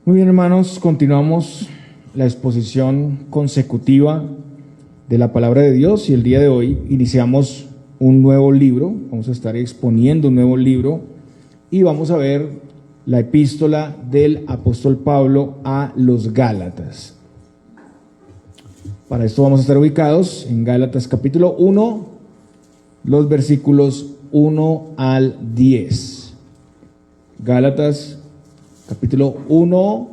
Muy bien, hermanos, continuamos la exposición consecutiva de la palabra de Dios y el día de hoy iniciamos un nuevo libro. Vamos a estar exponiendo un nuevo libro y vamos a ver la epístola del apóstol Pablo a los Gálatas. Para esto vamos a estar ubicados en Gálatas capítulo 1, los versículos 1 al 10. Gálatas capítulo 1,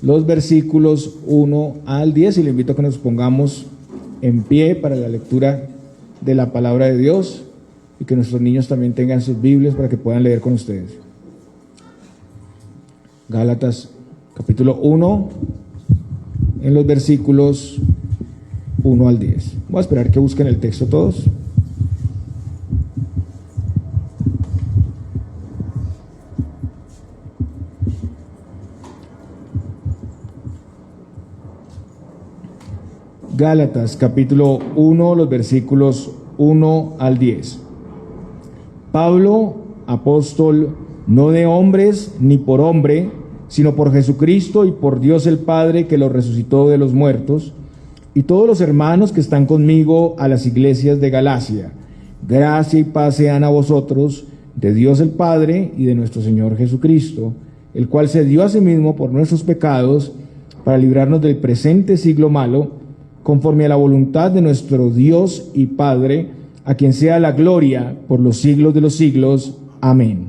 los versículos 1 al 10, y le invito a que nos pongamos en pie para la lectura de la palabra de Dios y que nuestros niños también tengan sus Biblias para que puedan leer con ustedes. Gálatas capítulo 1, en los versículos 1 al 10. Voy a esperar que busquen el texto todos. Gálatas capítulo 1, los versículos 1 al 10. Pablo, apóstol, no de hombres ni por hombre, sino por Jesucristo y por Dios el Padre que lo resucitó de los muertos, y todos los hermanos que están conmigo a las iglesias de Galacia. Gracia y paz sean a vosotros, de Dios el Padre y de nuestro Señor Jesucristo, el cual se dio a sí mismo por nuestros pecados para librarnos del presente siglo malo, conforme a la voluntad de nuestro Dios y Padre, a quien sea la gloria por los siglos de los siglos. Amén.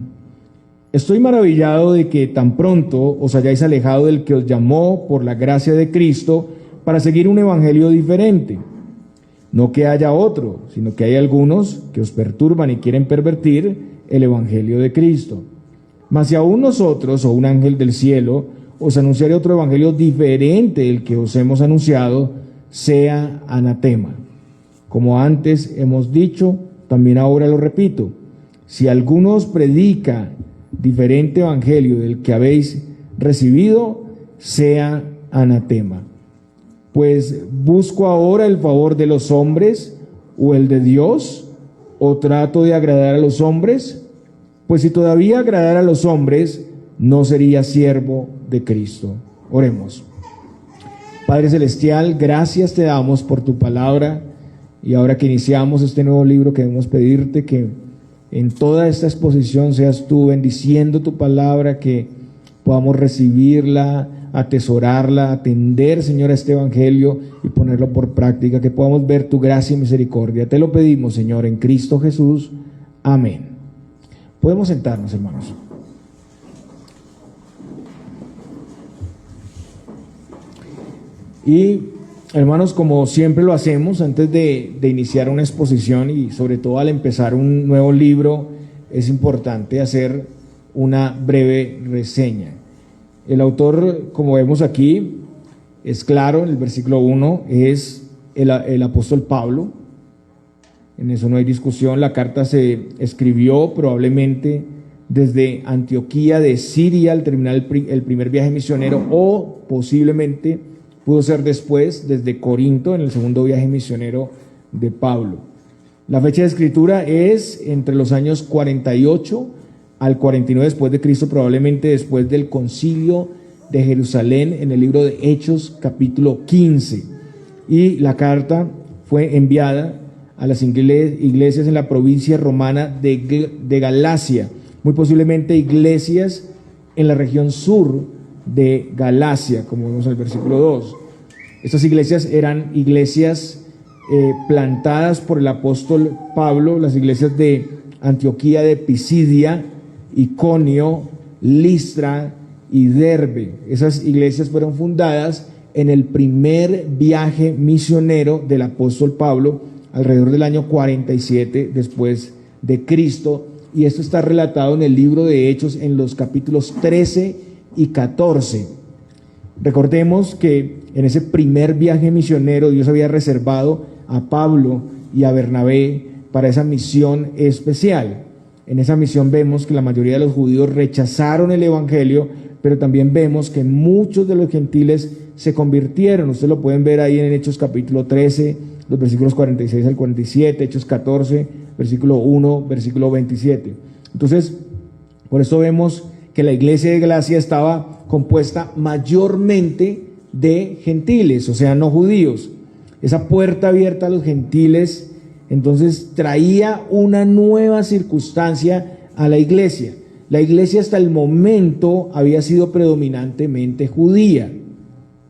Estoy maravillado de que tan pronto os hayáis alejado del que os llamó por la gracia de Cristo para seguir un evangelio diferente. No que haya otro, sino que hay algunos que os perturban y quieren pervertir el evangelio de Cristo. Mas si aún nosotros o un ángel del cielo os anunciare otro evangelio diferente del que os hemos anunciado, sea anatema. Como antes hemos dicho, también ahora lo repito: si alguno os predica diferente evangelio del que habéis recibido, sea anatema. Pues busco ahora el favor de los hombres o el de Dios, o trato de agradar a los hombres. Pues si todavía agradara a los hombres, no sería siervo de Cristo. Oremos. Padre Celestial, gracias te damos por tu palabra, y ahora que iniciamos este nuevo libro queremos pedirte que en toda esta exposición seas tú bendiciendo tu palabra, que podamos recibirla, atesorarla, atender, Señor, a este evangelio y ponerlo por práctica, que podamos ver tu gracia y misericordia. Te lo pedimos, Señor, en Cristo Jesús. Amén. Podemos sentarnos, hermanos. Y hermanos, como siempre lo hacemos antes de iniciar una exposición y sobre todo al empezar un nuevo libro, es importante hacer una breve reseña. El autor, como vemos aquí, es claro, en el versículo 1, es el apóstol Pablo. En eso no hay discusión. La carta se escribió probablemente desde Antioquía de Siria al terminar el primer viaje misionero, o posiblemente pudo ser después, desde Corinto, en el segundo viaje misionero de Pablo. La fecha de escritura es entre los años 48 al 49 después de Cristo, probablemente después del concilio de Jerusalén, en el libro de Hechos, capítulo 15. Y la carta fue enviada a las iglesias en la provincia romana de Galacia, muy posiblemente iglesias en la región sur de Galacia, como vemos en el versículo 2. Estas iglesias eran iglesias plantadas por el apóstol Pablo, las iglesias de Antioquía de Pisidia, Iconio, Listra y Derbe. Esas iglesias fueron fundadas en el primer viaje misionero del apóstol Pablo, alrededor del año 47 después de Cristo, y esto está relatado en el libro de Hechos en los capítulos 13 y 14. Recordemos que en ese primer viaje misionero Dios había reservado a Pablo y a Bernabé para esa misión especial. En esa misión vemos que la mayoría de los judíos rechazaron el evangelio, pero también vemos que muchos de los gentiles se convirtieron. Ustedes lo pueden ver ahí en Hechos capítulo 13, los versículos 46 al 47, Hechos 14, versículo 1, versículo 27. Entonces, por eso vemos que la iglesia de Galacia estaba compuesta mayormente de gentiles, o sea, no judíos. Esa puerta abierta a los gentiles, entonces traía una nueva circunstancia a la iglesia. La iglesia hasta el momento había sido predominantemente judía.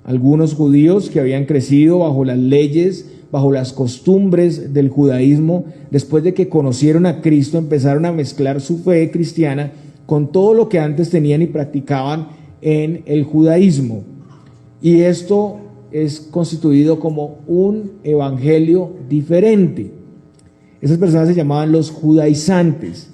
Algunos judíos que habían crecido bajo las leyes, bajo las costumbres del judaísmo, después de que conocieron a Cristo, empezaron a mezclar su fe cristiana con todo lo que antes tenían y practicaban en el judaísmo. Y esto es constituido como un evangelio diferente. Esas personas se llamaban los judaizantes.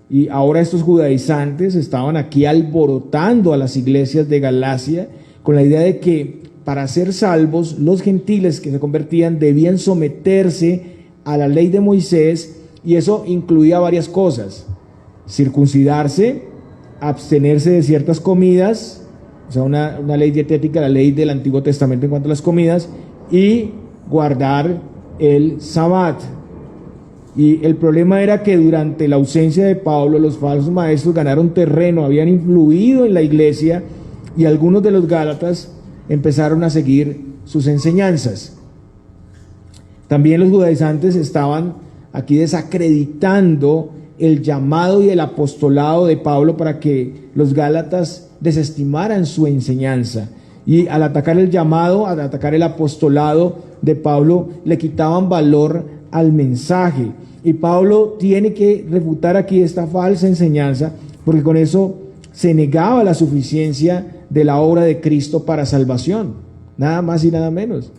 Y ahora estos judaizantes estaban aquí alborotando a las iglesias de Galacia con la idea de que para ser salvos, los gentiles que se convertían debían someterse a la ley de Moisés, y eso incluía varias cosas: circuncidarse, abstenerse de ciertas comidas, o sea, una ley dietética, la ley del Antiguo Testamento en cuanto a las comidas, y guardar el Sabbat. Y el problema era que durante la ausencia de Pablo, los falsos maestros ganaron terreno, habían influido en la iglesia, y algunos de los gálatas empezaron a seguir sus enseñanzas. También los judaizantes estaban aquí desacreditando el llamado y el apostolado de Pablo para que los gálatas desestimaran su enseñanza. Y al atacar el llamado, al atacar el apostolado de Pablo, le quitaban valor al mensaje. Y Pablo tiene que refutar aquí esta falsa enseñanza, porque con eso se negaba la suficiencia de la obra de Cristo para salvación, nada más y nada menos.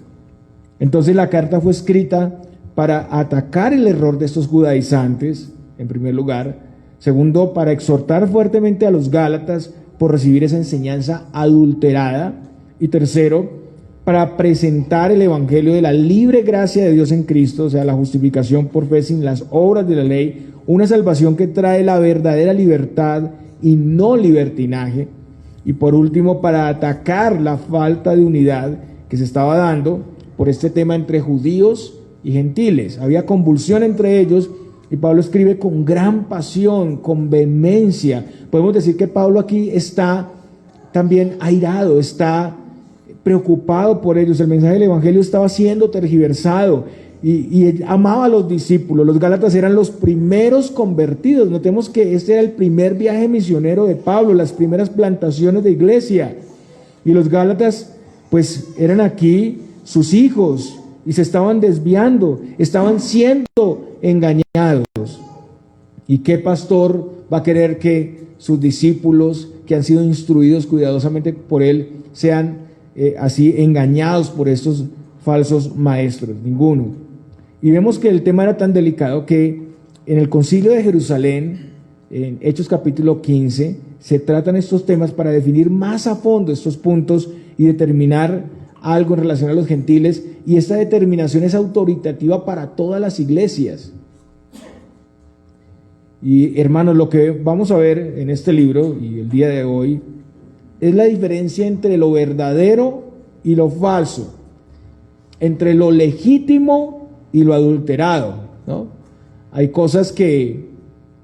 Entonces la carta fue escrita para atacar el error de estos judaizantes, en primer lugar. Segundo, para exhortar fuertemente a los gálatas por recibir esa enseñanza adulterada. Y tercero, para presentar el evangelio de la libre gracia de Dios en Cristo, o sea, la justificación por fe sin las obras de la ley, una salvación que trae la verdadera libertad y no libertinaje. Y por último, para atacar la falta de unidad que se estaba dando por este tema entre judíos y gentiles. Había convulsión entre ellos, y Pablo escribe con gran pasión, con vehemencia. Podemos decir que Pablo aquí está también airado, está preocupado por ellos. El mensaje del evangelio estaba siendo tergiversado, y él amaba a los discípulos. Los gálatas eran los primeros convertidos. Notemos que este era el primer viaje misionero de Pablo, las primeras plantaciones de iglesia. Y los gálatas pues eran aquí sus hijos, y se estaban desviando, estaban siendo engañados. ¿Y qué pastor va a querer que sus discípulos, que han sido instruidos cuidadosamente por él, sean así engañados por estos falsos maestros? Ninguno. Y vemos que el tema era tan delicado que en el Concilio de Jerusalén, en Hechos capítulo 15, se tratan estos temas para definir más a fondo estos puntos y determinar algo en relación a los gentiles, y esta determinación es autoritativa para todas las iglesias. Y hermanos, lo que vamos a ver en este libro y el día de hoy es la diferencia entre lo verdadero y lo falso, entre lo legítimo y lo adulterado, ¿no? Hay cosas que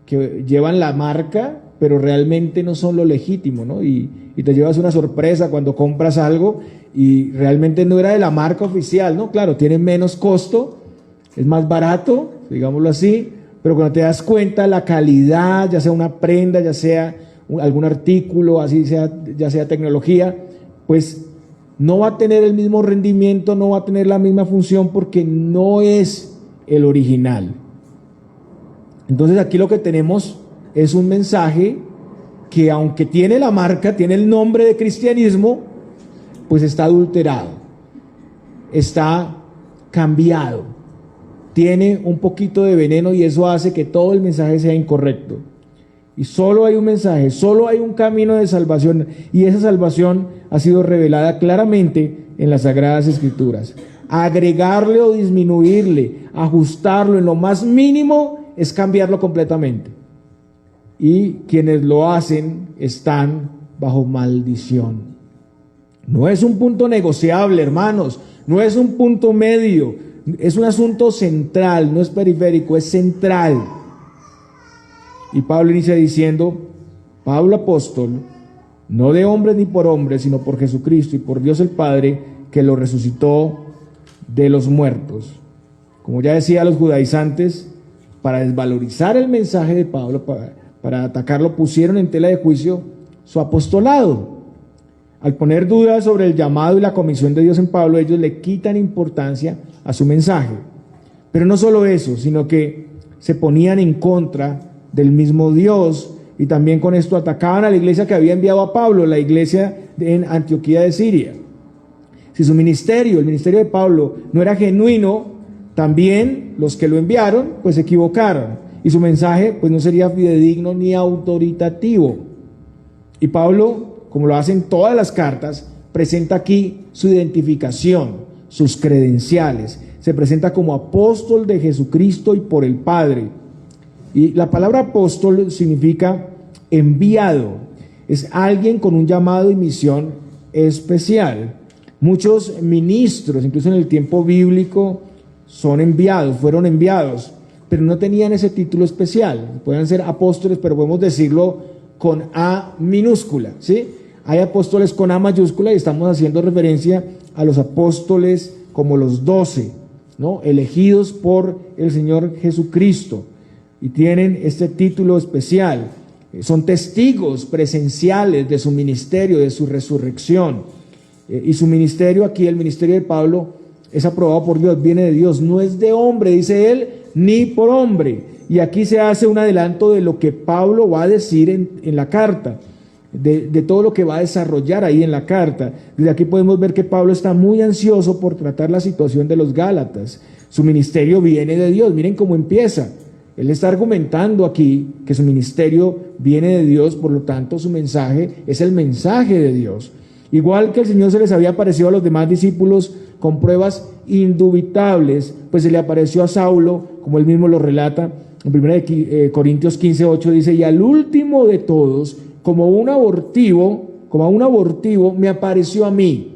llevan la marca, pero realmente no son lo legítimo, ¿no? Y te llevas una sorpresa cuando compras algo y realmente no era de la marca oficial, ¿no? Claro, tiene menos costo, es más barato, digámoslo así, pero cuando te das cuenta la calidad, ya sea una prenda, ya sea algún artículo, así sea, ya sea tecnología, pues no va a tener el mismo rendimiento, no va a tener la misma función, porque no es el original. Entonces aquí lo que tenemos es un mensaje que, aunque tiene la marca, tiene el nombre de cristianismo, pues está adulterado, está cambiado, tiene un poquito de veneno, y eso hace que todo el mensaje sea incorrecto. Y solo hay un mensaje, solo hay un camino de salvación, y esa salvación ha sido revelada claramente en las Sagradas Escrituras. Agregarle o disminuirle, ajustarlo en lo más mínimo, es cambiarlo completamente. Y quienes lo hacen están bajo maldición. No es un punto negociable, hermanos, no es un punto medio, es un asunto central, no es periférico, es central. Y Pablo inicia diciendo Pablo apóstol, no de hombres ni por hombres, sino por Jesucristo y por Dios el Padre, que lo resucitó de los muertos. Como ya decía los judaizantes, para desvalorizar el mensaje de Pablo, para atacarlo, pusieron en tela de juicio su apostolado. Al poner dudas sobre el llamado y la comisión de Dios en Pablo, ellos le quitan importancia a su mensaje. Pero no solo eso, sino que se ponían en contra del mismo Dios, y también con esto atacaban a la iglesia que había enviado a Pablo, la iglesia en Antioquía de Siria. Si su ministerio, el ministerio de Pablo, no era genuino, también los que lo enviaron, pues se equivocaron, y su mensaje pues no sería fidedigno ni autoritativo. Y Pablo, como lo hace en todas las cartas, presenta aquí su identificación, sus credenciales. Se presenta como apóstol de Jesucristo y por el Padre. Y la palabra apóstol significa enviado. Es alguien con un llamado y misión especial. Muchos ministros, incluso en el tiempo bíblico, son enviados, fueron enviados, pero no tenían ese título especial. Pueden ser apóstoles, pero podemos decirlo con A minúscula, ¿sí? Hay apóstoles con A mayúscula y estamos haciendo referencia a los apóstoles como los 12, ¿no? Elegidos por el Señor Jesucristo, y tienen este título especial. Son testigos presenciales de su ministerio, de su resurrección. Y su ministerio aquí, el ministerio de Pablo, es aprobado por Dios, viene de Dios, no es de hombre, dice él, ni por hombre. Y aquí se hace un adelanto de lo que Pablo va a decir en la carta, de todo lo que va a desarrollar ahí en la carta. Desde aquí podemos ver que Pablo está muy ansioso por tratar la situación de los Gálatas. Su ministerio viene de Dios, miren cómo empieza. Él está argumentando aquí que su ministerio viene de Dios, por lo tanto su mensaje es el mensaje de Dios. Igual que el Señor se les había aparecido a los demás discípulos con pruebas indubitables, pues se le apareció a Saulo, como él mismo lo relata en 1 Corintios 15:8, dice: y al último de todos, como a un abortivo, me apareció a mí.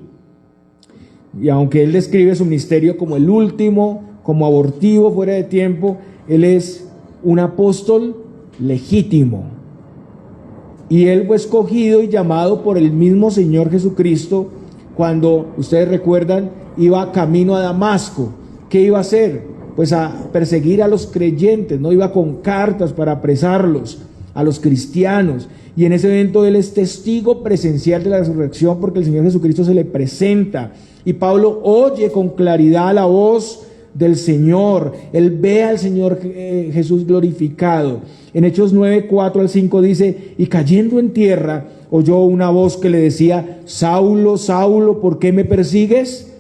Y aunque él describe su ministerio como el último, como abortivo, fuera de tiempo, él es un apóstol legítimo. Y él fue escogido y llamado por el mismo Señor Jesucristo cuando, ustedes recuerdan, iba camino a Damasco. ¿Qué iba a hacer? Pues a perseguir a los creyentes, no iba con cartas para apresarlos, a los cristianos. Y en ese evento él es testigo presencial de la resurrección, porque el Señor Jesucristo se le presenta. Y Pablo oye con claridad la voz del Señor, él ve al Señor Jesús glorificado. En Hechos 9:4-5 dice: y cayendo en tierra, oyó una voz que le decía: Saulo, Saulo, ¿por qué me persigues?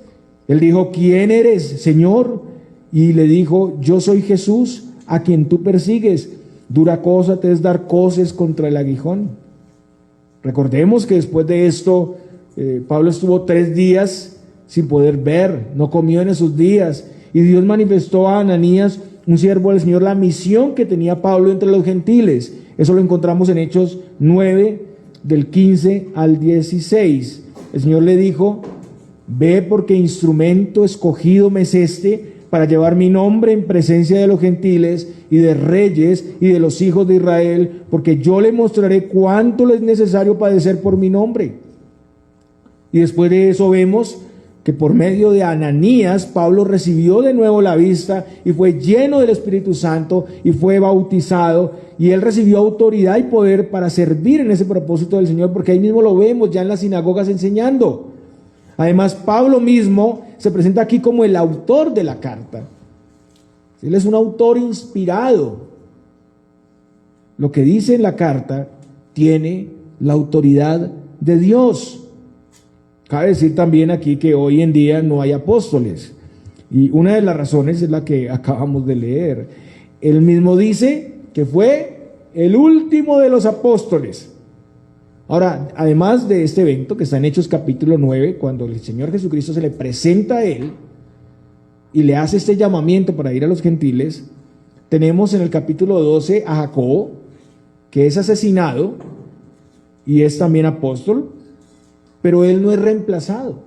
Él dijo: ¿quién eres, Señor? Y le dijo: yo soy Jesús, a quien tú persigues. Dura cosa te es dar coces contra el aguijón. Recordemos que después de esto, Pablo estuvo 3 días sin poder ver, no comió en esos días. Y Dios manifestó a Ananías, un siervo del Señor, la misión que tenía Pablo entre los gentiles. Eso lo encontramos en Hechos 9, del 15 al 16. El Señor le dijo: ve, porque instrumento escogido me es este, para llevar mi nombre en presencia de los gentiles y de reyes y de los hijos de Israel, porque yo le mostraré cuánto le es necesario padecer por mi nombre. Y después de eso vemos que por medio de Ananías, Pablo recibió de nuevo la vista y fue lleno del Espíritu Santo y fue bautizado, y él recibió autoridad y poder para servir en ese propósito del Señor, porque ahí mismo lo vemos ya en las sinagogas enseñando. Además, Pablo mismo se presenta aquí como el autor de la carta. Él es un autor inspirado. Lo que dice en la carta tiene la autoridad de Dios. Cabe decir también aquí que hoy en día no hay apóstoles, y una de las razones es la que acabamos de leer. Él mismo dice que fue el último de los apóstoles. Ahora, además de este evento que está en Hechos capítulo 9, cuando el Señor Jesucristo se le presenta a él y le hace este llamamiento para ir a los gentiles, tenemos en el capítulo 12 a Jacobo, que es asesinado y es también apóstol. Pero él no es reemplazado,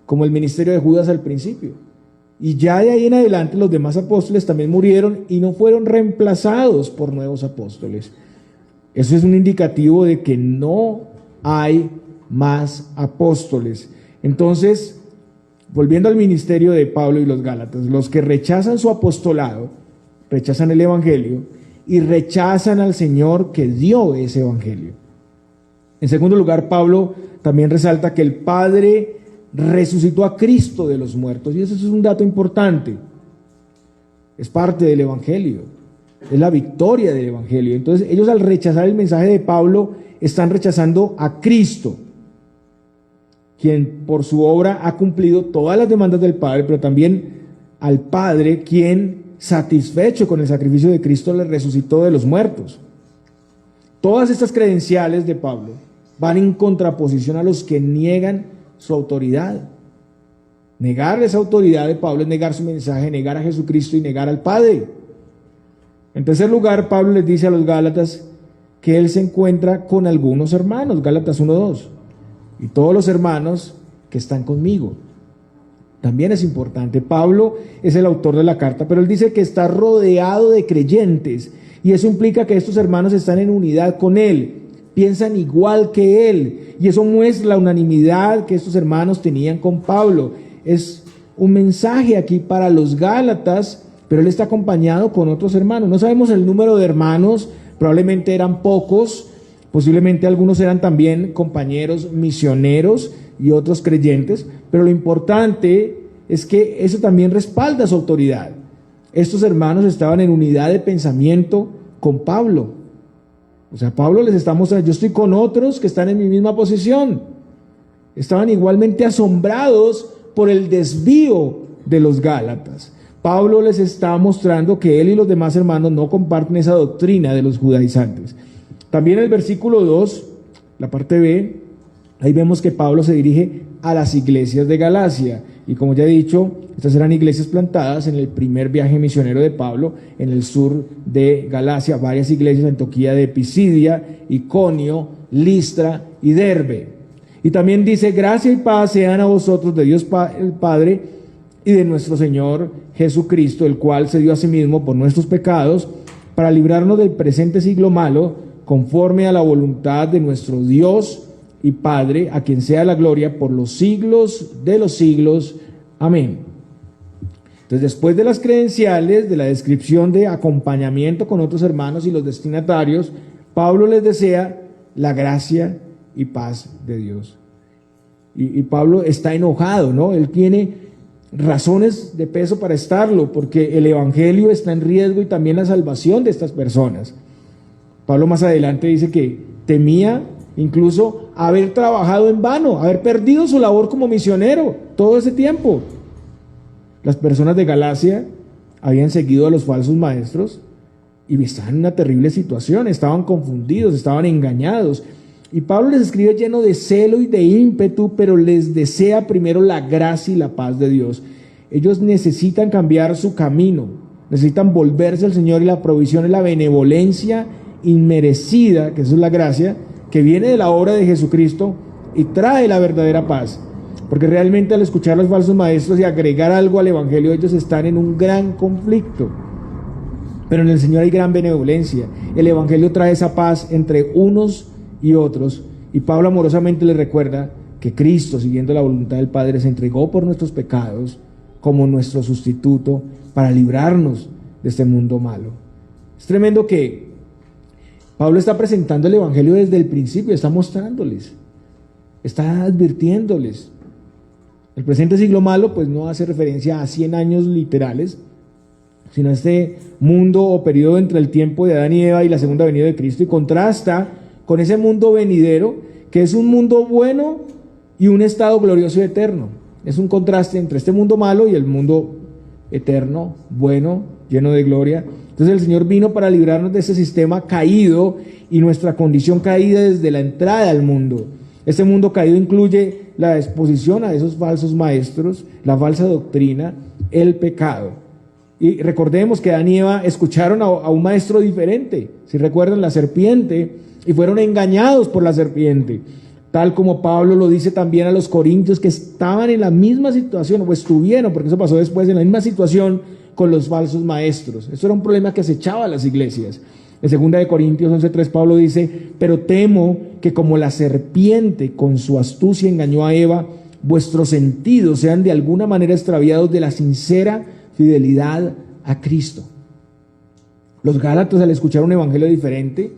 como el ministerio de Judas al principio. Y ya de ahí en adelante los demás apóstoles también murieron y no fueron reemplazados por nuevos apóstoles. Eso es un indicativo de que no hay más apóstoles. Entonces, volviendo al ministerio de Pablo y los Gálatas, los que rechazan su apostolado, rechazan el evangelio y rechazan al Señor que dio ese evangelio. En segundo lugar, Pablo también resalta que el Padre resucitó a Cristo de los muertos, y eso es un dato importante. Es parte del evangelio, es la victoria del evangelio. Entonces, ellos al rechazar el mensaje de Pablo están rechazando a Cristo, quien por su obra ha cumplido todas las demandas del Padre, pero también al Padre, quien, satisfecho con el sacrificio de Cristo, le resucitó de los muertos. Todas estas credenciales de Pablo van en contraposición a los que niegan su autoridad. Negar esa autoridad de Pablo es negar su mensaje, negar a Jesucristo y negar al Padre. En tercer lugar, Pablo les dice a los Gálatas que él se encuentra con algunos hermanos, Gálatas 1:2, y todos los hermanos que están conmigo. También es importante. Pablo es el autor de la carta, pero él dice que está rodeado de creyentes, y eso implica que estos hermanos están en unidad con él, piensan igual que él, y eso muestra la unanimidad que estos hermanos tenían con Pablo. Es un mensaje aquí para los Gálatas, pero él está acompañado con otros hermanos. No sabemos el número de hermanos, probablemente eran pocos, posiblemente algunos eran también compañeros misioneros y otros creyentes, pero lo importante es que eso también respalda su autoridad. Estos hermanos estaban en unidad de pensamiento con Pablo. O sea, Pablo les está mostrando, yo estoy con otros que están en mi misma posición. Estaban igualmente asombrados por el desvío de los Gálatas. Pablo les está mostrando que él y los demás hermanos no comparten esa doctrina de los judaizantes. También en el versículo 2, la parte B, ahí vemos que Pablo se dirige a las iglesias de Galacia. Y como ya he dicho, estas eran iglesias plantadas en el primer viaje misionero de Pablo en el sur de Galacia, varias iglesias, Antioquía de Pisidia, Iconio, Listra y Derbe. Y también dice, gracia y paz sean a vosotros de Dios el Padre y de nuestro Señor Jesucristo, el cual se dio a sí mismo por nuestros pecados para librarnos del presente siglo malo, conforme a la voluntad de nuestro Dios y Padre, a quien sea la gloria por los siglos de los siglos. Amén. Entonces, después de las credenciales, de la descripción de acompañamiento con otros hermanos y los destinatarios, Pablo les desea la gracia y paz de Dios. Y Pablo está enojado, ¿no? Él tiene razones de peso para estarlo, porque el evangelio está en riesgo y también la salvación de estas personas. Pablo más adelante dice que temía incluso haber trabajado en vano, haber perdido su labor como misionero todo ese tiempo. Las personas de Galacia habían seguido a los falsos maestros y estaban en una terrible situación, estaban confundidos, estaban engañados. Y Pablo les escribe lleno de celo y de ímpetu, pero les desea primero la gracia y la paz de Dios. Ellos necesitan cambiar su camino, necesitan volverse al Señor, y la provisión es la benevolencia inmerecida, que eso es la gracia, que viene de la obra de Jesucristo y trae la verdadera paz. Porque realmente al escuchar a los falsos maestros y agregar algo al evangelio, ellos están en un gran conflicto. Pero en el Señor hay gran benevolencia. El evangelio trae esa paz entre unos y otros, y Pablo amorosamente les recuerda que Cristo, siguiendo la voluntad del Padre, se entregó por nuestros pecados como nuestro sustituto para librarnos de este mundo malo. Es tremendo que Pablo está presentando el evangelio desde el principio, está mostrándoles, está advirtiéndoles. El presente siglo malo pues no hace referencia a 100 años literales, sino a este mundo o periodo entre el tiempo de Adán y Eva y la segunda venida de Cristo, y contrasta con ese mundo venidero, que es un mundo bueno y un estado glorioso y eterno. Es un contraste entre este mundo malo y el mundo eterno, bueno, lleno de gloria. Entonces el Señor vino para librarnos de ese sistema caído y nuestra condición caída desde la entrada al mundo. Este mundo caído incluye la exposición a esos falsos maestros, la falsa doctrina, el pecado. Y recordemos que Adán y Eva escucharon a un maestro diferente, si recuerdan, la serpiente, y fueron engañados por la serpiente, tal como Pablo lo dice también a los corintios, que estaban en la misma situación, o estuvieron, porque eso pasó después, en la misma situación con los falsos maestros. Eso era un problema que acechaba a las iglesias. En 2 Corintios 11:3 Pablo dice: pero temo que como la serpiente con su astucia engañó a Eva, vuestros sentidos sean de alguna manera extraviados de la sincera fidelidad a Cristo. Los Gálatas, al escuchar un evangelio diferente,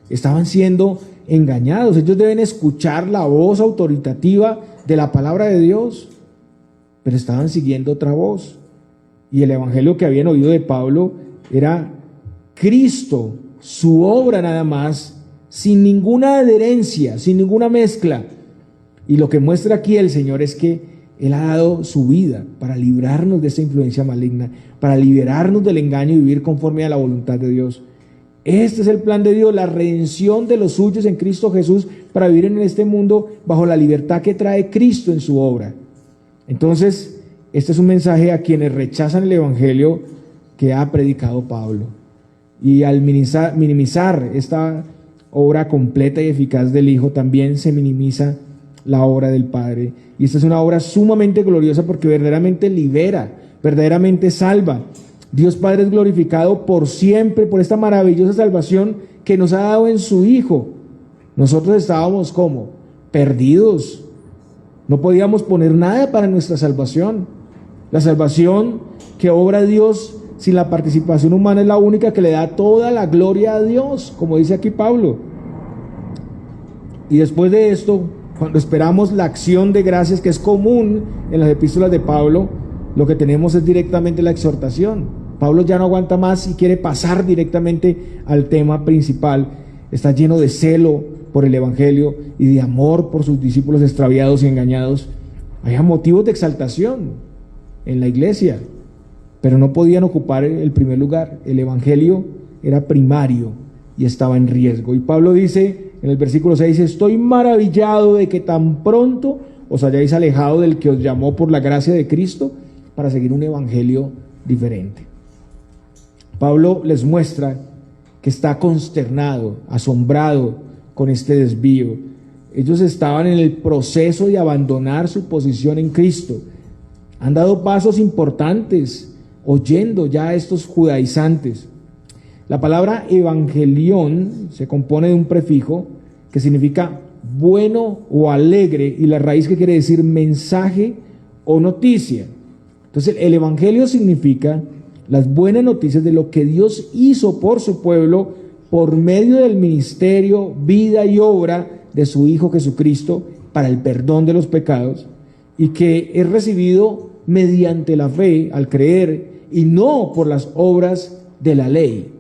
estaban siendo engañados. Ellos deben escuchar la voz autoritativa de la palabra de Dios, pero estaban siguiendo otra voz. Y el evangelio que habían oído de Pablo era Cristo, su obra nada más, sin ninguna adherencia, sin ninguna mezcla. Y lo que muestra aquí el Señor es que Él ha dado su vida para librarnos de esa influencia maligna, para liberarnos del engaño y vivir conforme a la voluntad de Dios. Este es el plan de Dios, la redención de los suyos en Cristo Jesús, para vivir en este mundo bajo la libertad que trae Cristo en su obra. Entonces, este es un mensaje a quienes rechazan el evangelio que ha predicado Pablo. Y al minimizar esta obra completa y eficaz del Hijo, también se minimiza la obra del Padre. Y esta es una obra sumamente gloriosa porque verdaderamente libera, verdaderamente salva. Dios Padre es glorificado por siempre por esta maravillosa salvación que nos ha dado en su Hijo. Nosotros estábamos como perdidos, no podíamos poner nada para nuestra salvación. La salvación que obra Dios sin la participación humana es la única que le da toda la gloria a Dios, como dice aquí Pablo. Y después de esto, cuando esperamos la acción de gracias que es común en las epístolas de Pablo, lo que tenemos es directamente la exhortación. Pablo ya no aguanta más y quiere pasar directamente al tema principal. Está lleno de celo por el evangelio y de amor por sus discípulos extraviados y engañados. Había motivos de exaltación en la iglesia, pero no podían ocupar el primer lugar. El evangelio era primario y estaba en riesgo. Y Pablo dice en el versículo 6: estoy maravillado de que tan pronto os hayáis alejado del que os llamó por la gracia de Cristo para seguir un evangelio diferente. Pablo les muestra que está consternado, asombrado con este desvío. Ellos estaban en el proceso de abandonar su posición en Cristo. Han dado pasos importantes oyendo ya a estos judaizantes. La palabra evangelión se compone de un prefijo que significa bueno o alegre, y la raíz que quiere decir mensaje o noticia. Entonces el evangelio significa las buenas noticias de lo que Dios hizo por su pueblo por medio del ministerio, vida y obra de su Hijo Jesucristo para el perdón de los pecados, y que es recibido mediante la fe al creer y no por las obras de la ley,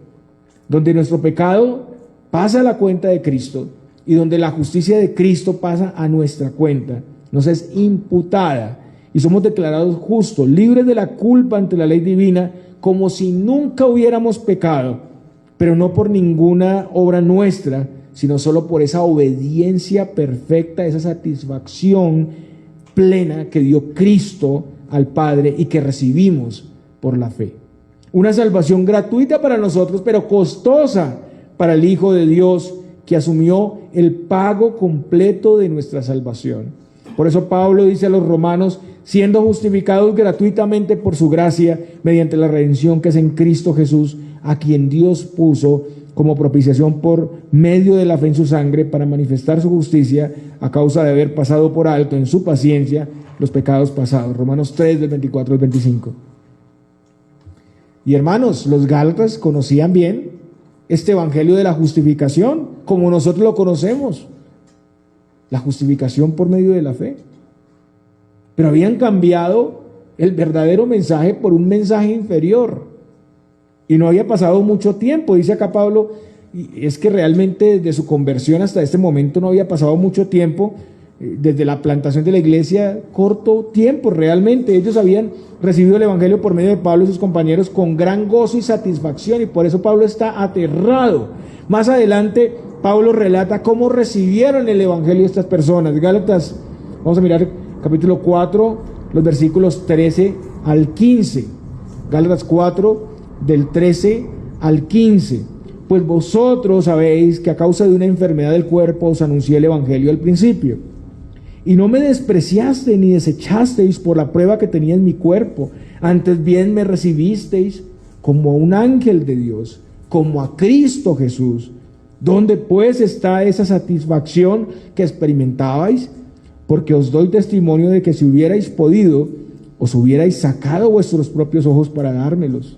donde nuestro pecado pasa a la cuenta de Cristo y donde la justicia de Cristo pasa a nuestra cuenta, nos es imputada y somos declarados justos, libres de la culpa ante la ley divina, como si nunca hubiéramos pecado, pero no por ninguna obra nuestra, sino solo por esa obediencia perfecta, esa satisfacción plena que dio Cristo al Padre y que recibimos por la fe. Una salvación gratuita para nosotros, pero costosa para el Hijo de Dios, que asumió el pago completo de nuestra salvación. Por eso Pablo dice a los romanos: siendo justificados gratuitamente por su gracia, mediante la redención que es en Cristo Jesús, a quien Dios puso como propiciación por medio de la fe en su sangre, para manifestar su justicia a causa de haber pasado por alto en su paciencia los pecados pasados. Romanos 3, del 24 al 25. Y hermanos, los Gálatas conocían bien este evangelio de la justificación, como nosotros lo conocemos, la justificación por medio de la fe. Pero habían cambiado el verdadero mensaje por un mensaje inferior. Y no había pasado mucho tiempo, dice acá Pablo, y es que realmente desde su conversión hasta este momento no había pasado mucho tiempo, desde la plantación de la iglesia, corto tiempo realmente. Ellos habían recibido el evangelio por medio de Pablo y sus compañeros con gran gozo y satisfacción, y por eso Pablo está aterrado. Más adelante Pablo relata cómo recibieron el evangelio estas personas. Gálatas, vamos a mirar capítulo 4, los versículos 13 al 15. Gálatas 4, del 13 al 15. Pues vosotros sabéis que a causa de una enfermedad del cuerpo os anuncié el evangelio al principio, y no me despreciaste ni desechasteis por la prueba que tenía en mi cuerpo, antes bien me recibisteis como a un ángel de Dios, como a Cristo Jesús. ¿Dónde pues está esa satisfacción que experimentabais? Porque os doy testimonio de que si hubierais podido, os hubierais sacado vuestros propios ojos para dármelos.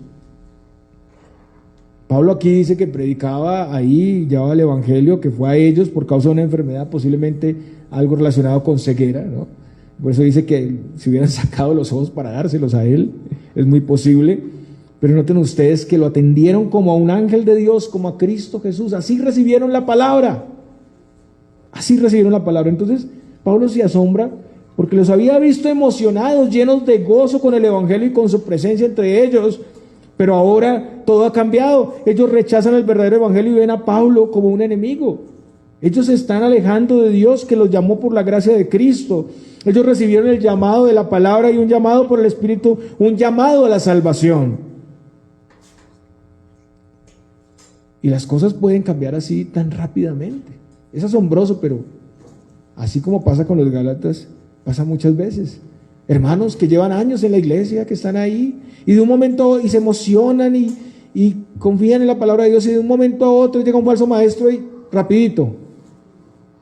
Pablo aquí dice que predicaba ahí, llevaba el evangelio que fue a ellos por causa de una enfermedad, posiblemente algo relacionado con ceguera, ¿no? Por eso dice que si hubieran sacado los ojos para dárselos a él, es muy posible. Pero noten ustedes que lo atendieron como a un ángel de Dios, como a Cristo Jesús. Así recibieron la palabra. Así recibieron la palabra. Entonces Pablo se asombra porque los había visto emocionados, llenos de gozo con el evangelio y con su presencia entre ellos. Pero ahora todo ha cambiado. Ellos rechazan el verdadero evangelio y ven a Pablo como un enemigo. Ellos se están alejando de Dios que los llamó por la gracia de Cristo. Ellos recibieron el llamado de la palabra y un llamado por el Espíritu, un llamado a la salvación. Y las cosas pueden cambiar así tan rápidamente. Es asombroso, pero así como pasa con los Gálatas, pasa muchas veces. Hermanos que llevan años en la iglesia, que están ahí, y de un momento, y se emocionan y confían en la palabra de Dios, y de un momento a otro llega un falso maestro y rapidito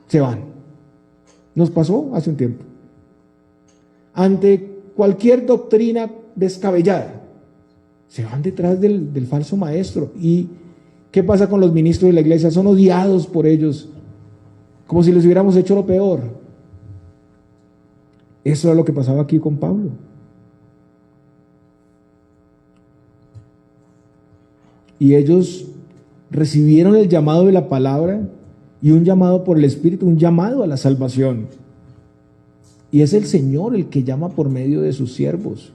se van. Nos pasó hace un tiempo. Ante cualquier doctrina descabellada, se van detrás del falso maestro. ¿Y qué pasa con los ministros de la iglesia? Son odiados por ellos, como si les hubiéramos hecho lo peor. Eso es lo que pasaba aquí con Pablo. Y ellos recibieron el llamado de la palabra y un llamado por el Espíritu, un llamado a la salvación. Y es el Señor el que llama por medio de sus siervos.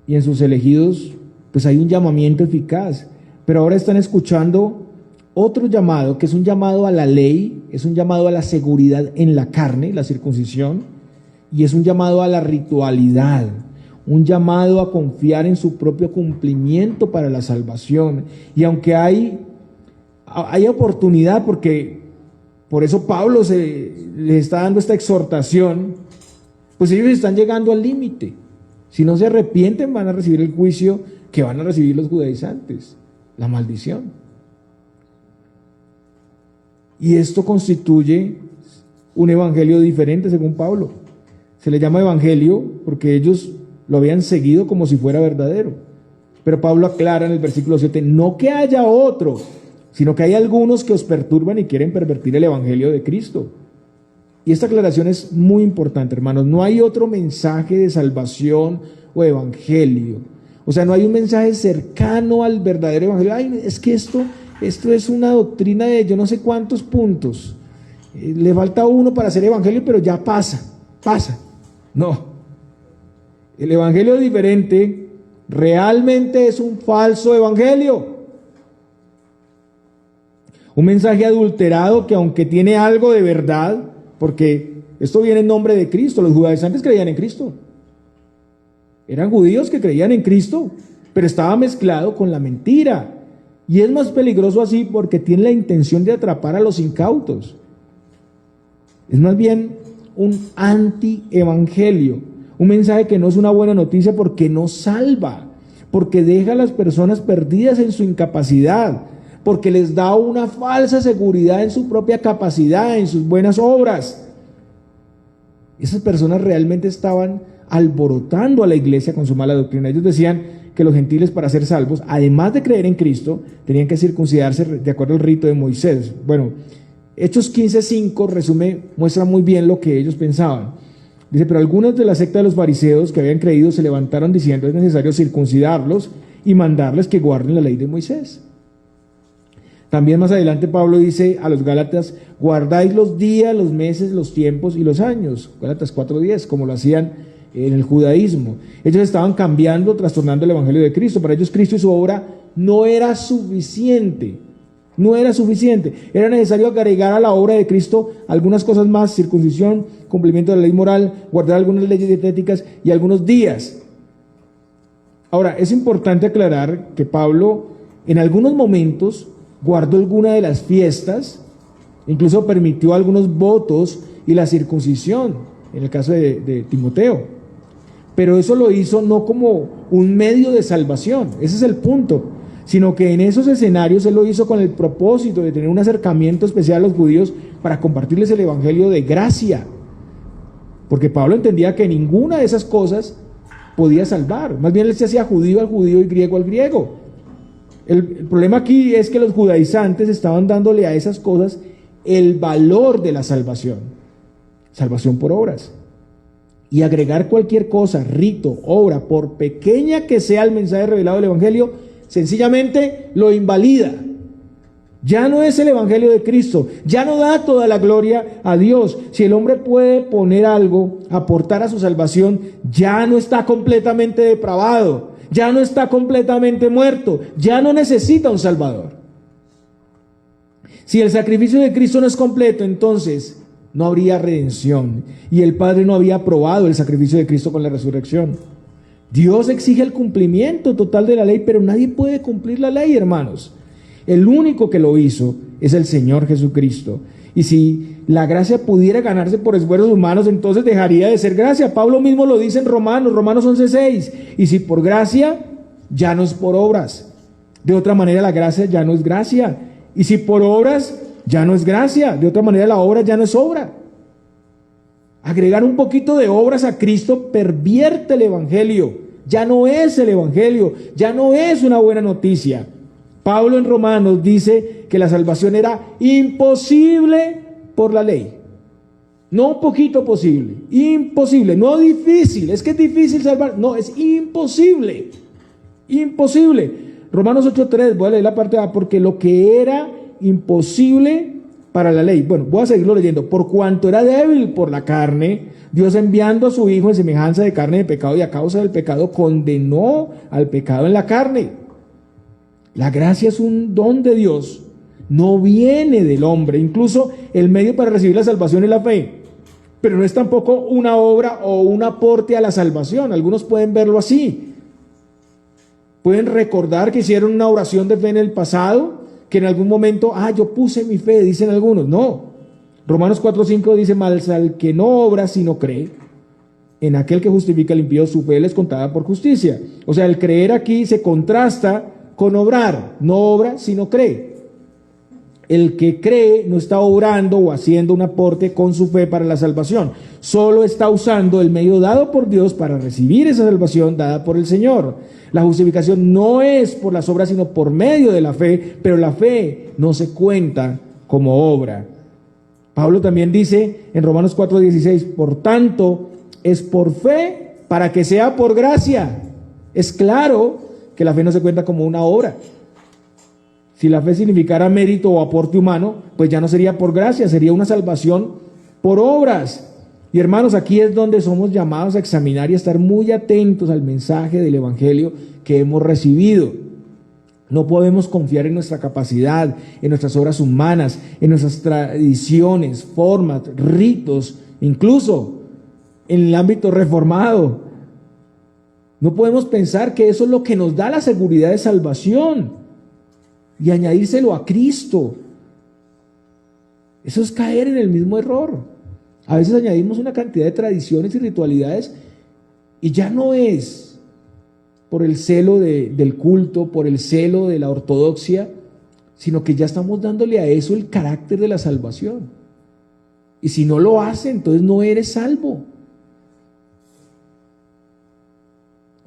Y en sus elegidos, pues hay un llamamiento eficaz. Pero ahora están escuchando otro llamado, que es un llamado a la ley, es un llamado a la seguridad en la carne, la circuncisión, y es un llamado a la ritualidad, un llamado a confiar en su propio cumplimiento para la salvación. Y aunque hay oportunidad, porque por eso Pablo les está dando esta exhortación, pues ellos están llegando al límite. Si no se arrepienten, van a recibir el juicio que van a recibir los judaizantes, la maldición. Y esto constituye un evangelio diferente según Pablo. Se le llama evangelio porque ellos lo habían seguido como si fuera verdadero. Pero Pablo aclara en el versículo 7, no que haya otro, sino que hay algunos que os perturban y quieren pervertir el evangelio de Cristo. Y esta aclaración es muy importante, hermanos. No hay otro mensaje de salvación o evangelio. O sea, no hay un mensaje cercano al verdadero evangelio. Ay, es que esto es una doctrina de yo no sé cuántos puntos. Le falta uno para hacer evangelio, pero ya pasa. No. El evangelio diferente realmente es un falso evangelio. Un mensaje adulterado que aunque tiene algo de verdad, porque esto viene en nombre de Cristo, los judaizantes creían en Cristo. Eran judíos que creían en Cristo, pero estaba mezclado con la mentira. Y es más peligroso así porque tiene la intención de atrapar a los incautos. Es más bien un anti-evangelio, un mensaje que no es una buena noticia porque no salva, porque deja a las personas perdidas en su incapacidad, porque les da una falsa seguridad en su propia capacidad, en sus buenas obras. Esas personas realmente estaban alborotando a la iglesia con su mala doctrina. Ellos decían que los gentiles, para ser salvos, además de creer en Cristo, tenían que circuncidarse de acuerdo al rito de Moisés. Bueno, Hechos 15:5 muestra muy bien lo que ellos pensaban. Dice, pero algunos de la secta de los fariseos que habían creído se levantaron diciendo, es necesario circuncidarlos y mandarles que guarden la ley de Moisés. También más adelante Pablo dice a los Gálatas, guardáis los días, los meses, los tiempos y los años. Gálatas 4:10, como lo hacían en el judaísmo. Ellos estaban cambiando, trastornando el evangelio de Cristo. Para ellos Cristo y su obra no era suficiente. No era suficiente. Era necesario agregar a la obra de Cristo algunas cosas más: circuncisión, cumplimiento de la ley moral, guardar algunas leyes dietéticas y algunos días. Ahora, es importante aclarar que Pablo en algunos momentos guardó alguna de las fiestas, incluso permitió algunos votos y la circuncisión, en el caso de Timoteo. Pero eso lo hizo no como un medio de salvación, ese es el punto, sino que en esos escenarios Él lo hizo con el propósito de tener un acercamiento especial a los judíos para compartirles el evangelio de gracia. Porque Pablo entendía que ninguna de esas cosas podía salvar. Más bien Él se hacía judío al judío y griego al griego. El problema aquí es que los judaizantes estaban dándole a esas cosas el valor de la salvación. Salvación por obras. Y agregar cualquier cosa, rito, obra, por pequeña que sea el mensaje revelado del evangelio, sencillamente lo invalida. Ya no es el evangelio de Cristo, ya no da toda la gloria a Dios. Si el hombre puede poner algo, aportar a su salvación, ya no está completamente depravado, ya no está completamente muerto, ya no necesita un Salvador. Si el sacrificio de Cristo no es completo, entonces no habría redención, y el Padre no había aprobado el sacrificio de Cristo con la resurrección. Dios exige el cumplimiento total de la ley, pero nadie puede cumplir la ley, hermanos. El único que lo hizo es el Señor Jesucristo. Y si la gracia pudiera ganarse por esfuerzos humanos, entonces dejaría de ser gracia. Pablo mismo lo dice en Romanos 11:6. Y si por gracia, ya no es por obras. De otra manera, la gracia ya no es gracia. Y si por obras, ya no es gracia. De otra manera, la obra ya no es obra. Agregar un poquito de obras a Cristo pervierte el evangelio. Ya no es el evangelio, ya no es una buena noticia. Pablo en Romanos dice que la salvación era imposible por la ley. No un poquito posible, imposible, no difícil. Es que es difícil salvar, no, es imposible. Imposible. Romanos 8:3, voy a leer la parte A, porque lo que era imposible para la ley. Bueno, voy a seguirlo leyendo. Por cuanto era débil por la carne, Dios enviando a su Hijo en semejanza de carne de pecado, y a causa del pecado condenó al pecado en la carne. La gracia es un don de Dios, no viene del hombre. Incluso el medio para recibir la salvación es la fe, pero no es tampoco una obra o un aporte a la salvación. Algunos pueden verlo así. Pueden recordar que hicieron una oración de fe en el pasado, que en algún momento, yo puse mi fe, dicen algunos. No. Romanos 4:5 dice: mas al que no obra sino cree, en aquel que justifica al impío, su fe le es contada por justicia. O sea, el creer aquí se contrasta con obrar. No obra sino cree. El que cree no está obrando o haciendo un aporte con su fe para la salvación, solo está usando el medio dado por Dios para recibir esa salvación dada por el Señor. La justificación no es por las obras sino por medio de la fe, pero la fe no se cuenta como obra. Pablo también dice en Romanos 4:16: por tanto es por fe para que sea por gracia. Es claro que la fe no se cuenta como una obra. Si la fe significara mérito o aporte humano, pues ya no sería por gracia, sería una salvación por obras. Y hermanos, aquí es donde somos llamados a examinar y a estar muy atentos al mensaje del evangelio que hemos recibido. No podemos confiar en nuestra capacidad, en nuestras obras humanas, en nuestras tradiciones, formas, ritos, incluso en el ámbito reformado. No podemos pensar que eso es lo que nos da la seguridad de salvación y añadírselo a Cristo. Eso es caer en el mismo error. A veces añadimos una cantidad de tradiciones y ritualidades y ya no es por el celo del culto, por el celo de la ortodoxia, sino que ya estamos dándole a eso el carácter de la salvación. Y si no lo hace, entonces no eres salvo.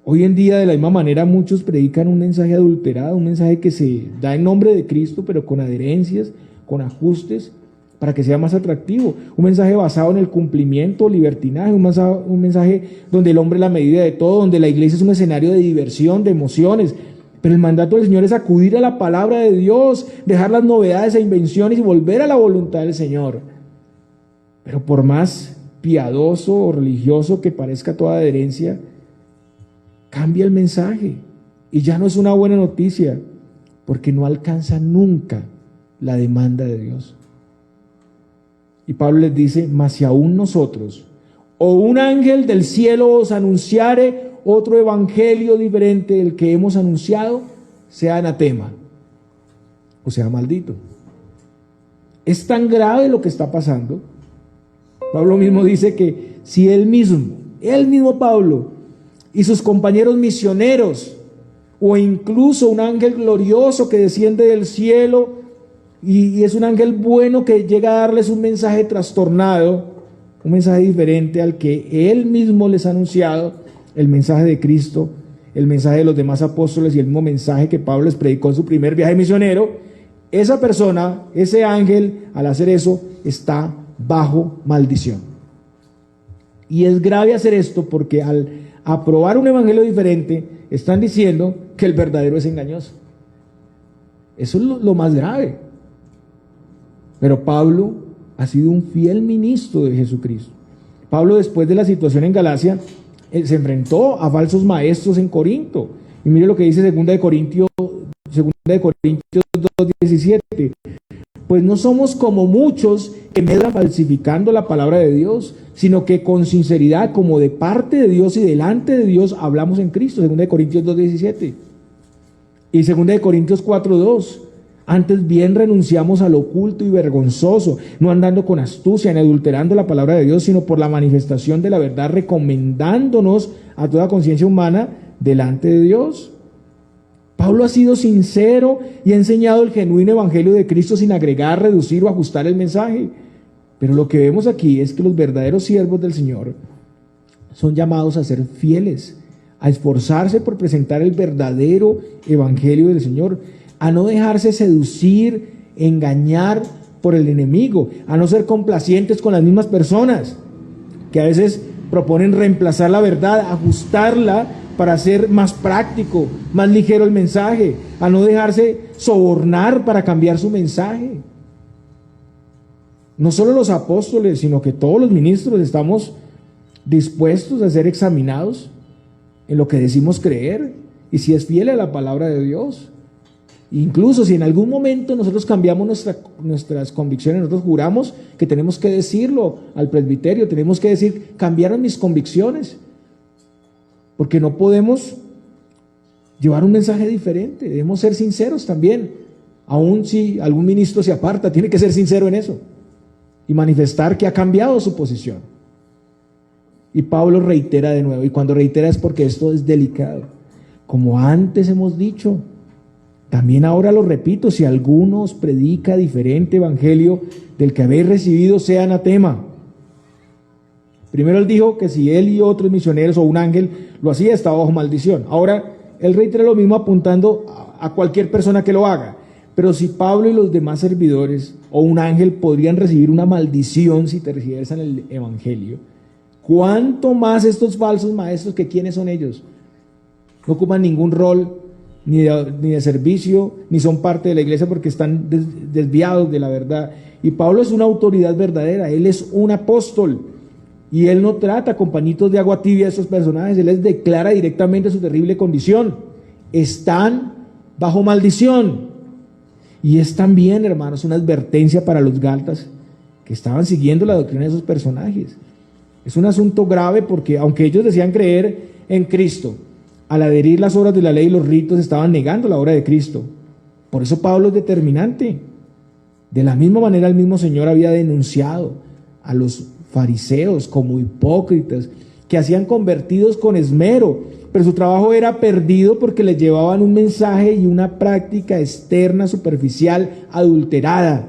Hoy en día, de la misma manera, muchos predican un mensaje adulterado, un mensaje que se da en nombre de Cristo, pero con adherencias, con ajustes, para que sea más atractivo. Un mensaje basado en el cumplimiento, libertinaje, un mensaje donde el hombre es la medida de todo, donde la iglesia es un escenario de diversión, de emociones. Pero el mandato del Señor es acudir a la palabra de Dios, dejar las novedades e invenciones y volver a la voluntad del Señor. Pero por más piadoso o religioso que parezca toda adherencia, cambia el mensaje y ya no es una buena noticia, porque no alcanza nunca la demanda de Dios. Y Pablo les dice: mas si aún nosotros o un ángel del cielo os anunciare otro evangelio diferente del que hemos anunciado, sea anatema, o sea maldito. Es tan grave lo que está pasando. Pablo mismo dice que si él mismo Pablo y sus compañeros misioneros o incluso un ángel glorioso que desciende del cielo y es un ángel bueno que llega a darles un mensaje trastornado, un mensaje diferente al que él mismo les ha anunciado, el mensaje de Cristo, el mensaje de los demás apóstoles y el mismo mensaje que Pablo les predicó en su primer viaje misionero. Esa persona, ese ángel, al hacer eso, está bajo maldición. Y es grave hacer esto porque al aprobar un evangelio diferente, están diciendo que el verdadero es engañoso. Eso es lo más grave. Pero Pablo ha sido un fiel ministro de Jesucristo. Pablo, después de la situación en Galacia, se enfrentó a falsos maestros en Corinto. Y mire lo que dice 2 de Corintios 2:17. Pues no somos como muchos que medran falsificando la palabra de Dios, sino que con sinceridad, como de parte de Dios y delante de Dios, hablamos en Cristo. 2 de Corintios 2:17. Y 2 de Corintios 4:2. Antes bien renunciamos a lo oculto y vergonzoso, no andando con astucia ni adulterando la palabra de Dios, sino por la manifestación de la verdad, recomendándonos a toda conciencia humana delante de Dios. Pablo ha sido sincero y ha enseñado el genuino evangelio de Cristo sin agregar, reducir o ajustar el mensaje. Pero lo que vemos aquí es que los verdaderos siervos del Señor son llamados a ser fieles, a esforzarse por presentar el verdadero evangelio del Señor, a no dejarse seducir, engañar por el enemigo, a no ser complacientes con las mismas personas que a veces proponen reemplazar la verdad, ajustarla para hacer más práctico, más ligero el mensaje, a no dejarse sobornar para cambiar su mensaje. No solo los apóstoles, sino que todos los ministros estamos dispuestos a ser examinados en lo que decimos creer y si es fiel a la palabra de Dios. Incluso si en algún momento nosotros cambiamos nuestras convicciones, nosotros juramos que tenemos que decirlo al presbiterio, tenemos que decir, cambiaron mis convicciones, porque no podemos llevar un mensaje diferente, debemos ser sinceros también, aun si algún ministro se aparta, tiene que ser sincero en eso y manifestar que ha cambiado su posición. Y Pablo reitera de nuevo, y cuando reitera es porque esto es delicado, como antes hemos dicho. También ahora lo repito, si alguno os predica diferente evangelio del que habéis recibido, sea anatema. Primero él dijo que si él y otros misioneros o un ángel lo hacía, estaba bajo maldición. Ahora él reitera lo mismo apuntando a cualquier persona que lo haga. Pero si Pablo y los demás servidores o un ángel podrían recibir una maldición si tergiversan el evangelio, ¿cuánto más estos falsos maestros, que quiénes son ellos? No ocupan ningún rol ni de servicio, ni son parte de la iglesia porque están desviados de la verdad. Y Pablo es una autoridad verdadera, él es un apóstol, y él no trata con pañitos de agua tibia a estos personajes, él les declara directamente su terrible condición. Están bajo maldición. Y es también, hermanos, una advertencia para los gálatas que estaban siguiendo la doctrina de esos personajes. Es un asunto grave porque aunque ellos decían creer en Cristo, al adherir las obras de la ley y los ritos, estaban negando la obra de Cristo. Por eso Pablo es determinante. De la misma manera el mismo Señor había denunciado a los fariseos como hipócritas, que hacían convertidos con esmero, pero su trabajo era perdido porque les llevaban un mensaje y una práctica externa, superficial, adulterada.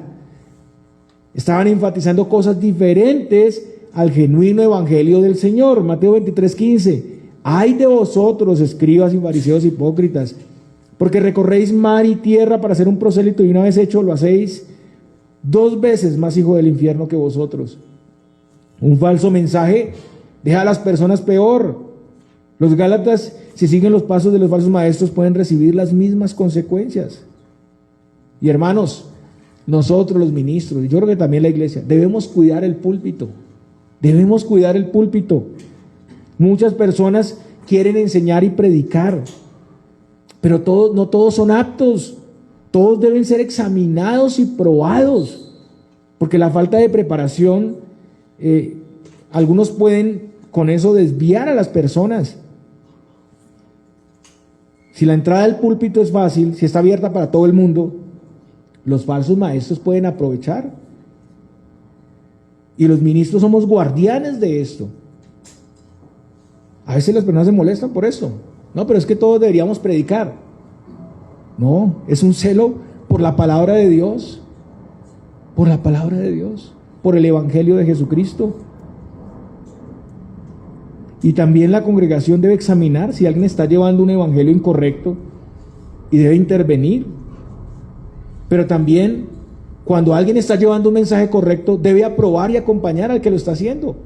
Estaban enfatizando cosas diferentes al genuino evangelio del Señor. Mateo 23:15. Ay de vosotros, escribas y fariseos hipócritas, porque recorréis mar y tierra para ser un prosélito, y una vez hecho lo hacéis 2 veces más hijo del infierno que vosotros. Un falso mensaje deja a las personas peor. Los gálatas, si siguen los pasos de los falsos maestros, pueden recibir las mismas consecuencias. Y hermanos, nosotros los ministros, y yo creo que también la iglesia, debemos cuidar el púlpito. Debemos cuidar el púlpito. Muchas personas quieren enseñar y predicar, pero no todos son aptos. Todos deben ser examinados y probados, porque la falta de preparación, algunos pueden con eso desviar a las personas. Si la entrada al púlpito es fácil, si está abierta para todo el mundo, los falsos maestros pueden aprovechar. Y los ministros somos guardianes de esto. A veces las personas se molestan por eso. No, pero es que todos deberíamos predicar. No, es un celo por la palabra de Dios, por la palabra de Dios, por el Evangelio de Jesucristo. Y también la congregación debe examinar si alguien está llevando un evangelio incorrecto y debe intervenir. Pero también, cuando alguien está llevando un mensaje correcto, debe aprobar y acompañar al que lo está haciendo.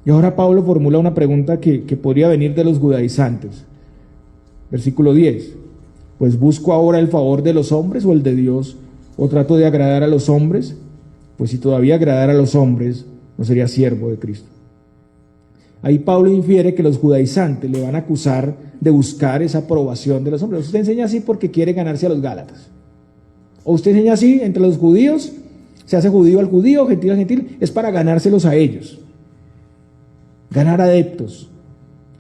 Y ahora Pablo formula una pregunta que podría venir de los judaizantes. Versículo 10. Pues busco ahora el favor de los hombres o el de Dios, o trato de agradar a los hombres. Pues si todavía agradara a los hombres, no sería siervo de Cristo. Ahí Pablo infiere que los judaizantes le van a acusar de buscar esa aprobación de los hombres. Usted enseña así porque quiere ganarse a los gálatas. O usted enseña así entre los judíos, se hace judío al judío, gentil al gentil, es para ganárselos a ellos. Ganar adeptos.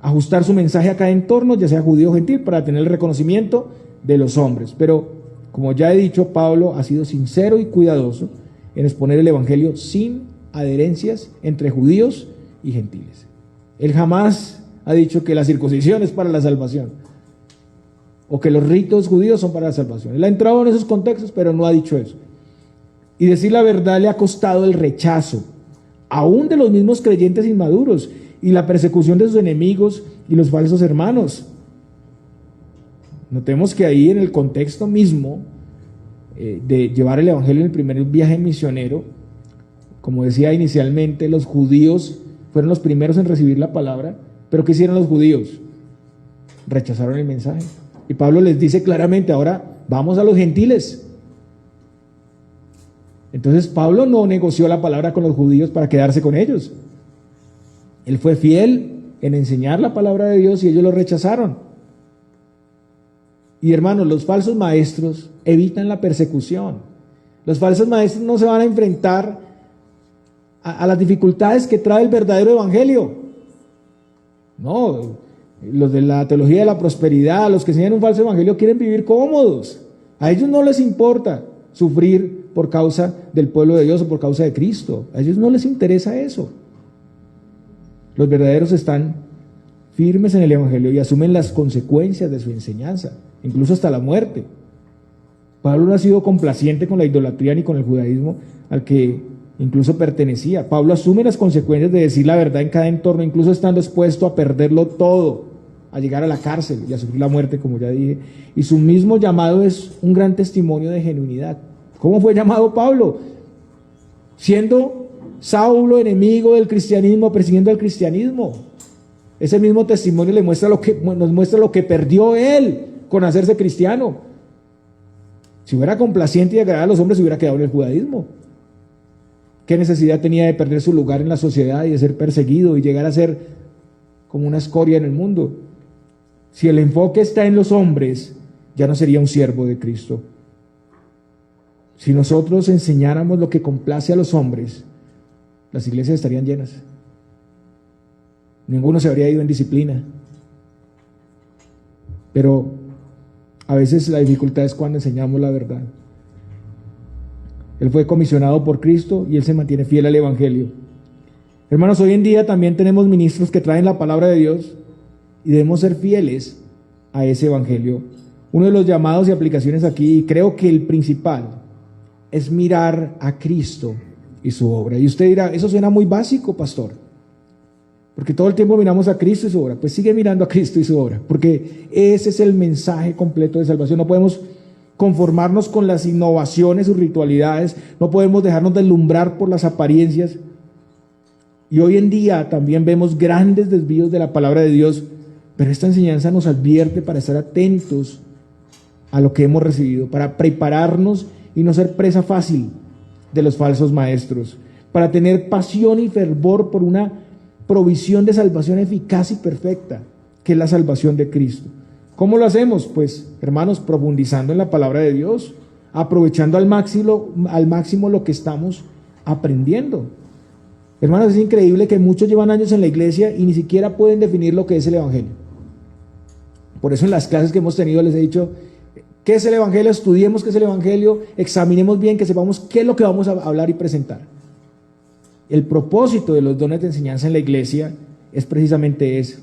Ajustar su mensaje a cada entorno, ya sea judío o gentil, para tener el reconocimiento de los hombres. Pero, como ya he dicho, Pablo ha sido sincero y cuidadoso en exponer el evangelio sin adherencias entre judíos y gentiles. Él jamás ha dicho que la circuncisión es para la salvación o que los ritos judíos son para la salvación. Él ha entrado en esos contextos, pero no ha dicho eso. Y decir la verdad le ha costado el rechazo, aún de los mismos creyentes inmaduros, y la persecución de sus enemigos y los falsos hermanos. Notemos que ahí en el contexto mismo de llevar el evangelio en el primer viaje misionero, como decía inicialmente, los judíos fueron los primeros en recibir la palabra, pero ¿qué hicieron los judíos? Rechazaron el mensaje. Y Pablo les dice claramente, ahora vamos a los gentiles. Entonces Pablo no negoció la palabra con los judíos para quedarse con ellos. Él fue fiel en enseñar la palabra de Dios y ellos lo rechazaron. Y hermanos, los falsos maestros evitan la persecución. Los falsos maestros no se van a enfrentar a las dificultades que trae el verdadero evangelio. No, los de la teología de la prosperidad, los que enseñan un falso evangelio quieren vivir cómodos. A ellos no les importa sufrir por causa del pueblo de Dios o por causa de Cristo. A ellos no les interesa eso. Los verdaderos están firmes en el evangelio y asumen las consecuencias de su enseñanza, incluso hasta la muerte. Pablo no ha sido complaciente con la idolatría ni con el judaísmo al que incluso pertenecía. Pablo asume las consecuencias de decir la verdad en cada entorno, incluso estando expuesto a perderlo todo, a llegar a la cárcel y a sufrir la muerte, como ya dije. Y su mismo llamado es un gran testimonio de genuinidad. ¿Cómo fue llamado Pablo? Siendo Saulo, enemigo del cristianismo, persiguiendo al cristianismo. Ese mismo testimonio nos muestra lo que perdió él con hacerse cristiano. Si fuera complaciente y agradar a los hombres, se hubiera quedado en el judaísmo. ¿Qué necesidad tenía de perder su lugar en la sociedad y de ser perseguido y llegar a ser como una escoria en el mundo? Si el enfoque está en los hombres, ya no sería un siervo de Cristo. Si nosotros enseñáramos lo que complace a los hombres, las iglesias estarían llenas. Ninguno se habría ido en disciplina. Pero a veces la dificultad es cuando enseñamos la verdad. Él fue comisionado por Cristo y él se mantiene fiel al evangelio. Hermanos, hoy en día también tenemos ministros que traen la palabra de Dios y debemos ser fieles a ese evangelio. Uno de los llamados y aplicaciones aquí, y creo que el principal, es mirar a Cristo y su obra. Y usted dirá, eso suena muy básico, pastor, porque todo el tiempo miramos a Cristo y su obra. Pues sigue mirando a Cristo y su obra, porque ese es el mensaje completo de salvación. No podemos conformarnos con las innovaciones o ritualidades, no podemos dejarnos deslumbrar por las apariencias. Y hoy en día también vemos grandes desvíos de la palabra de Dios, pero esta enseñanza nos advierte para estar atentos a lo que hemos recibido, para prepararnos y no ser presa fácil de los falsos maestros, para tener pasión y fervor por una provisión de salvación eficaz y perfecta, que es la salvación de Cristo. ¿Cómo lo hacemos? Pues, hermanos, profundizando en la palabra de Dios, aprovechando al máximo lo que estamos aprendiendo. Hermanos, es increíble que muchos llevan años en la iglesia y ni siquiera pueden definir lo que es el evangelio. Por eso en las clases que hemos tenido les he dicho, ¿qué es el evangelio? Estudiemos qué es el evangelio, examinemos bien, que sepamos qué es lo que vamos a hablar y presentar. El propósito de los dones de enseñanza en la iglesia es precisamente eso.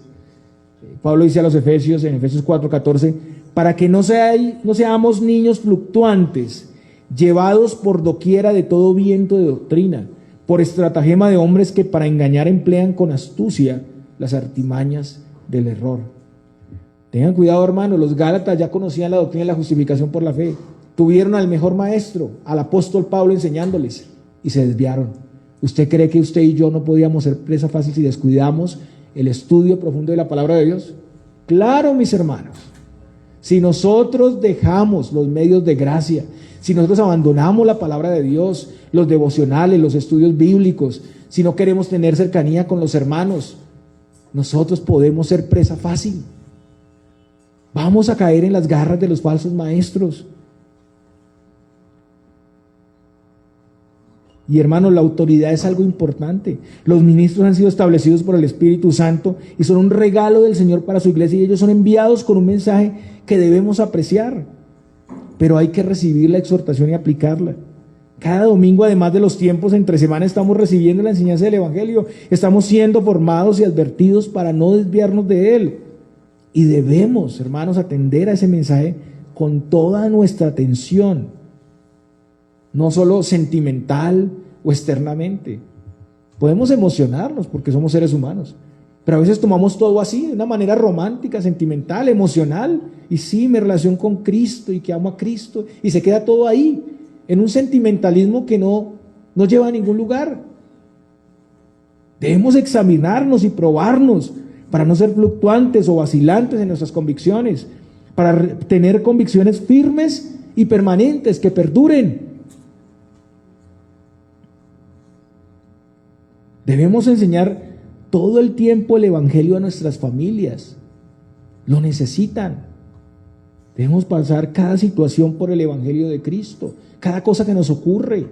Pablo dice a los Efesios, en Efesios 4:14, para que no seamos niños fluctuantes, llevados por doquiera de todo viento de doctrina, por estratagema de hombres que para engañar emplean con astucia las artimañas del error. Tengan cuidado, hermanos, los Gálatas ya conocían la doctrina de la justificación por la fe, tuvieron al mejor maestro, al apóstol Pablo, enseñándoles, y se desviaron. ¿Usted cree que usted y yo no podíamos ser presa fácil si descuidamos el estudio profundo de la palabra de Dios? Claro, mis hermanos. Si nosotros dejamos los medios de gracia, si nosotros abandonamos la palabra de Dios, los devocionales, los estudios bíblicos, si no queremos tener cercanía con los hermanos, nosotros podemos ser presa fácil. Vamos a caer en las garras de los falsos maestros. Y hermanos, la autoridad es algo importante. Los ministros han sido establecidos por el Espíritu Santo y son un regalo del Señor para su iglesia, y ellos son enviados con un mensaje que debemos apreciar, pero hay que recibir la exhortación y aplicarla. Cada domingo, además de los tiempos entre semana, estamos recibiendo la enseñanza del Evangelio, estamos siendo formados y advertidos para no desviarnos de él, y debemos, hermanos, atender a ese mensaje con toda nuestra atención, no solo sentimental o externamente. Podemos emocionarnos porque somos seres humanos, pero a veces tomamos todo así, de una manera romántica, sentimental, emocional, y sí, mi relación con Cristo, y que amo a Cristo, y se queda todo ahí, en un sentimentalismo que no lleva a ningún lugar. Debemos examinarnos y probarnos para no ser fluctuantes o vacilantes en nuestras convicciones, para tener convicciones firmes y permanentes que perduren. Debemos enseñar todo el tiempo el Evangelio a nuestras familias. Lo necesitan. Debemos pasar cada situación por el Evangelio de Cristo. Cada cosa que nos ocurre,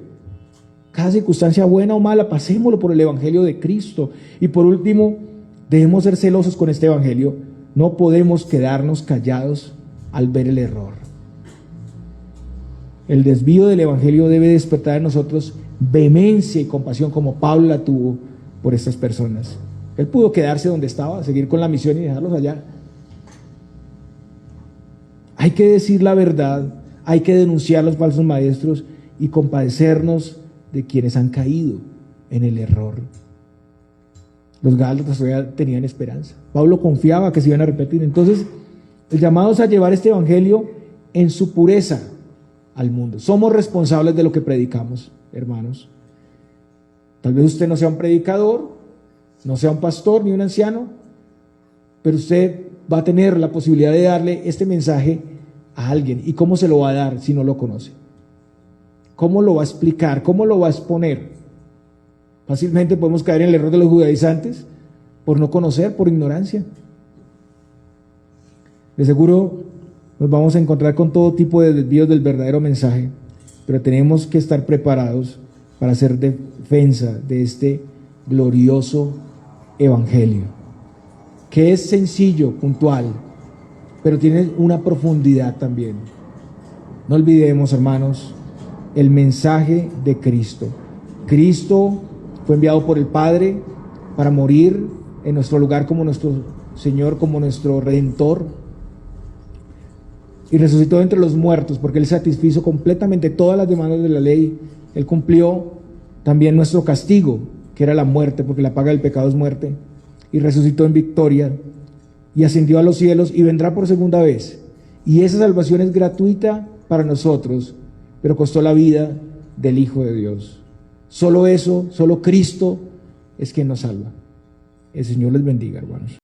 cada circunstancia buena o mala, pasémoslo por el Evangelio de Cristo. Y por último, debemos ser celosos con este Evangelio. No podemos quedarnos callados al ver el error. El desvío del Evangelio debe despertar en nosotros vehemencia y compasión, como Pablo la tuvo por estas personas. Él pudo quedarse donde estaba, seguir con la misión y dejarlos allá. Hay que decir la verdad, hay que denunciar los falsos maestros y compadecernos de quienes han caído en el error. Los Gálatas todavía tenían esperanza. Pablo confiaba que se iban a repetir. Entonces, el llamado es a llevar este Evangelio en su pureza al mundo. Somos responsables de lo que predicamos, hermanos. Tal vez usted no sea un predicador, no sea un pastor ni un anciano, pero usted va a tener la posibilidad de darle este mensaje a alguien. ¿Y cómo se lo va a dar si no lo conoce? ¿Cómo lo va a explicar? ¿Cómo lo va a exponer? Fácilmente podemos caer en el error de los judaizantes por no conocer, por ignorancia. De seguro nos vamos a encontrar con todo tipo de desvíos del verdadero mensaje, pero tenemos que estar preparados para hacer defensa de este glorioso Evangelio, que es sencillo, puntual, pero tiene una profundidad también. No olvidemos, hermanos, el mensaje de Cristo. Cristo fue enviado por el Padre para morir en nuestro lugar como nuestro Señor, como nuestro Redentor, y resucitó entre los muertos porque Él satisfizo completamente todas las demandas de la ley. Él cumplió también nuestro castigo, que era la muerte, porque la paga del pecado es muerte, y resucitó en victoria, y ascendió a los cielos, y vendrá por segunda vez. Y esa salvación es gratuita para nosotros, pero costó la vida del Hijo de Dios. Solo eso, solo Cristo es quien nos salva. El Señor les bendiga, hermanos.